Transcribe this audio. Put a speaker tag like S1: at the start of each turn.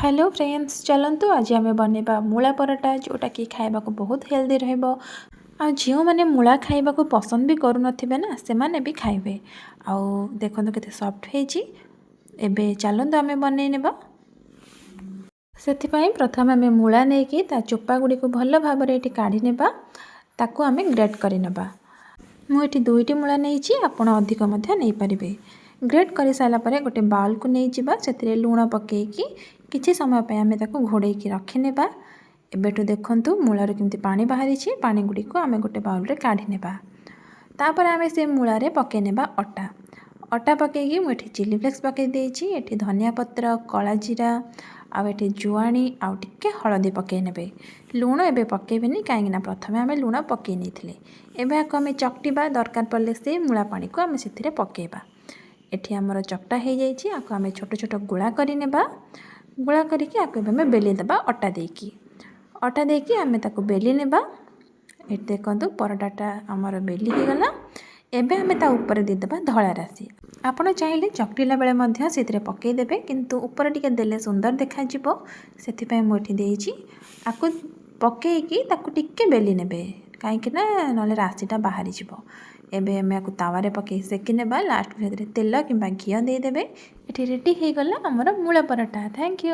S1: Hello friends, चलतु आज आम बनवा मूला पराठा जोटा कि खाइबा बहुत हेल्दी रहिबो। आ जो मैंने मूला खाइबा पसंद भी करू नथिबे ना से माने भी खाइबे। आउ देखंतु केते सॉफ्ट हेजी। एबे चलतु आम बनै नेबा। सेथिपाई प्रथम आम मूला नेकी ता चोपा गुडी को भल भाबरे एठी काढी नेबा। ताकू आम ग्रेट करि नेबा। मु एठी दुईटी मूला नेइची, आपण अधिक मध्य नै परिबे। ग्रेट करि साला परे गोटे बाउल को नै जिबा, सेतिरे लूण पकेइकी किछि समय पे आमे ताकू घोड़ेइकी रखि नेबा। एबेठु देखंतु मूलार केमती पानी बाहरी छी, पानी गुडी को आमे गोटे बाउल रे काढी नेबा। तापर आमे से मूला रे पके नेबा अटा। अटा पकेइकी मु एठी चिली फ्लेक्स पके देइची, एठी धनिया पत्र, कला जीरा, आ एठी जुआणी आ टिके हळदी पके नेबे। लूण एबे पकेबेनी काहेकि ना प्रथमे आमे लूण पके नेइथिले। एबे आको आमे चकटिबा, दरकार पड़ले से मूला पानी को आमे सेथिरे पकेबा। एठी हमर चकटा हे जाइछि, आको आमे छोट छोट गुळा करि नेबा। गुळा करिकी आको आमे बेली देबा अटा देइकी। अटा देइकी आमे ताको बेली नेबा। एठी देखंतु पराठाटा हमर बेली हे गला। एबे आमे ता ऊपर दे देबा धळा राशि। आपण चाहिले चकटिला बेले मध्य सेथिरे पकेइ देबे, किंतु ऊपर टिके देले सुंदर देखा जिवो। सेथिपाई मु एठी देइछि। आको पकेइकी ताको टिके बेली नेबे, काहेकि ना नले राशिटा बाहरी जिवो। एबे आमे आको तावारे पकेइ सेकी नेबा। लास्ट भेदरे तेल किंबा घियो दे देबे। एठी रेडी हे गला हमर मूला पराठा। Thank you.